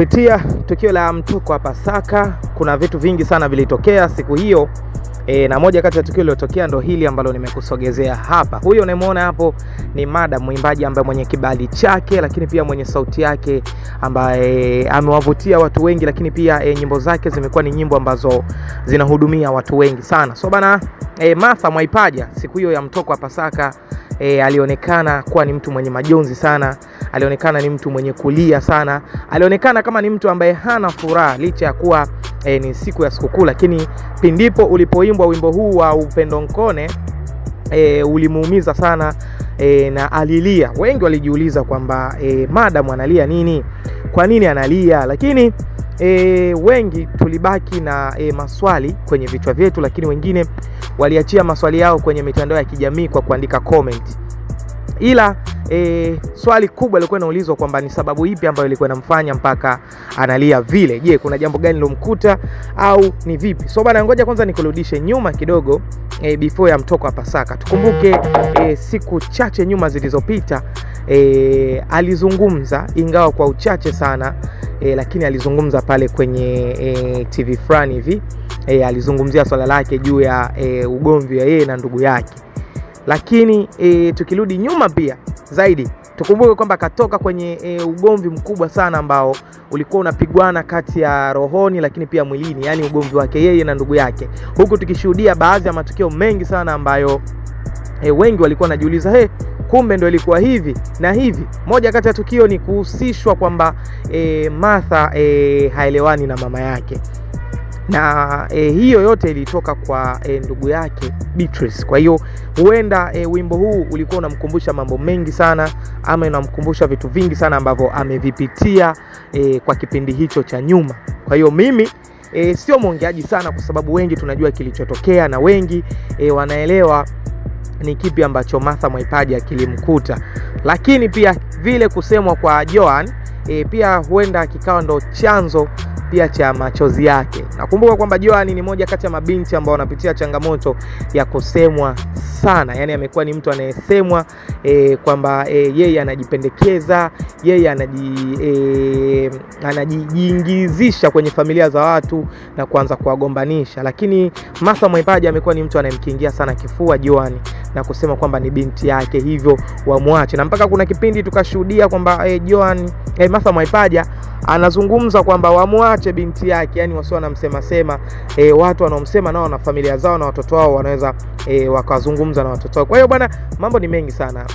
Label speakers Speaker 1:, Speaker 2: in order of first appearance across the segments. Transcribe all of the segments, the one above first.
Speaker 1: Kupitia tukio la mtoko wa Pasaka, kuna vitu vingi sana vilitokea siku hiyo. Na moja kati ya tukio lilotokea ndo hili ambalo nimekusogezea hapa. Huyo unayemwona hapo ni Madam, mwimbaji ambaye mwenye kibali chake, lakini pia mwenye sauti yake ambaye amewavutia watu wengi, lakini pia nyimbo zake zimekuwa ni nyimbo ambazo zinahudumia watu wengi sana. So bana, Martha Mwaipaja siku hiyo ya mtoko wa Pasaka alionekana kuwa ni mtu mwenye majonzi sana, alionekana ni mtu mwenye kulia sana, alionekana kama ni mtu ambaye hana furaha licha ya kuwa ni siku ya sikukuu. Lakini pindipo ulipoimbwa wimbo huu wa Upendo Nkone ulimuumiza sana na alilia. Wengi walijiuliza kwamba Madam analia nini? Kwa nini analia? Lakini wengi tulibaki na maswali kwenye vichwa vyetu, lakini wengine waliachia maswali yao kwenye mitandao ya kijamii kwa kuandika comment. Ila swali kubwa lilikuwa linaulizwa kwamba ni sababu ipi ambayo ilikuwa inamfanya mpaka analia vile. Je, kuna jambo gani lilomkuta au ni vipi? So bana, ngoja kwanza nikurudishe nyuma kidogo before ya mtoko wa Pasaka. Tukumbuke siku chache nyuma zilizopita alizungumza, ingawa kwa uchache sana, lakini alizungumza pale kwenye TV fulani hivi. Alizungumzia swala lake juu ya ugomvi wa yeye na ndugu yake. Lakini tukirudi nyuma pia zaidi, tukumbuke kwamba katoka kwenye ugomvi mkubwa sana ambao ulikuwa unapigwana kati ya rohoni lakini pia mwilini, yani ugomvi wake yeye na ndugu yake. Huku tukishuhudia baadhi ya matukio mengi sana ambayo wengi walikuwa wanajiuliza, kumbe ndio ilikuwa hivi na hivi. Moja kati ya tukio ni kuhusishwa kwamba Martha haelewani na mama yake. Na hiyo yote ilitoka kwa ndugu yake Beatrice. Kwa hiyo huenda wimbo huu ulikuwa unamkumbusha mambo mengi sana, ama unamkumbusha vitu vingi sana ambavyo amevipitia kwa kipindi hicho cha nyuma. Kwa hiyo mimi sio mwongeaji sana, kwa sababu wengi tunajua kilichotokea na wengi wanaelewa ni kipi ambacho Martha Mwaipaja kilimkuta. Lakini pia vile kusemwa kwa Joan pia huenda kikawa ndo chanzo pia cha machozi yake. Nakumbuka kwamba Joan ni moja kati ya mabinti ambao wanapitia changamoto ya kusemwa sana. Yani amekuwa ni mtu anayesemwa kwamba yeye anajipendekeza, yeye anajiingizisha kwenye familia za watu na kuanza kuwagombanisha. Lakini Martha Mwaipaja amekuwa ni mtu anayemkingia sana kifua Joan na kusema kwamba ni binti yake, hivyo wamwache. Na mpaka kuna kipindi tukashuhudia kwamba Martha Mwaipaja anazungumza kwamba wamwache binti yake, yani wasio wanamsema watu wanaomsema nao na familia zao na watoto wao wanaweza wakazungumza na watoto wao. Kwa hiyo bwana, mambo ni mengi sana,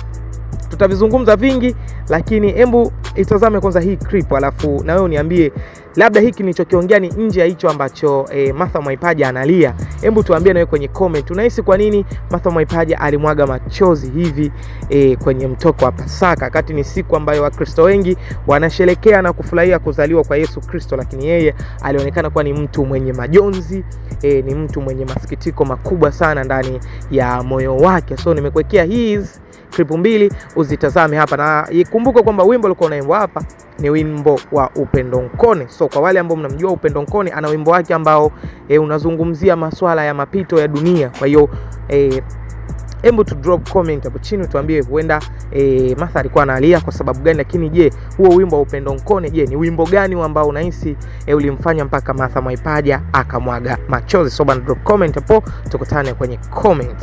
Speaker 1: tutavizungumza vingi, lakini hebu itazame kwanza hii clip, alafu na wewe uniambie labda hiki nilichokiongea ni nje ya hicho ambacho Martha Mwaipaja analia. Hebu tuambie na wewe kwenye comment, unahisi kwa nini Martha Mwaipaja alimwaga machozi hivi kwenye mtoko wa Pasaka, wakati ni siku ambayo Wakristo wengi wanasherehekea na kufurahia kuzaliwa kwa Yesu Kristo. Lakini yeye alionekana kuwa ni mtu mwenye majonzi, ni mtu mwenye masikitiko makubwa sana ndani ya moyo wake. So nimekuwekea hizi clip mbili uzitazame hapa, na ikumbuke kwamba wimbo ulikuwa unaimbwa hapa ni wimbo wa Upendo Nkone. So kwa wale ambao mnamjua Upendo Nkone, ana wimbo wake ambao unazungumzia masuala ya mapito ya dunia. Kwa hiyo hebu tu drop comment hapo chini tuambie huenda Martha alikuwa analia kwa sababu gani. Lakini je, huo wimbo wa Upendo Nkone, je, ni wimbo gani ambao unahisi ulimfanya mpaka Martha Mwaipaja akamwaga machozi? So bana, drop comment hapo, tukutane kwenye comment.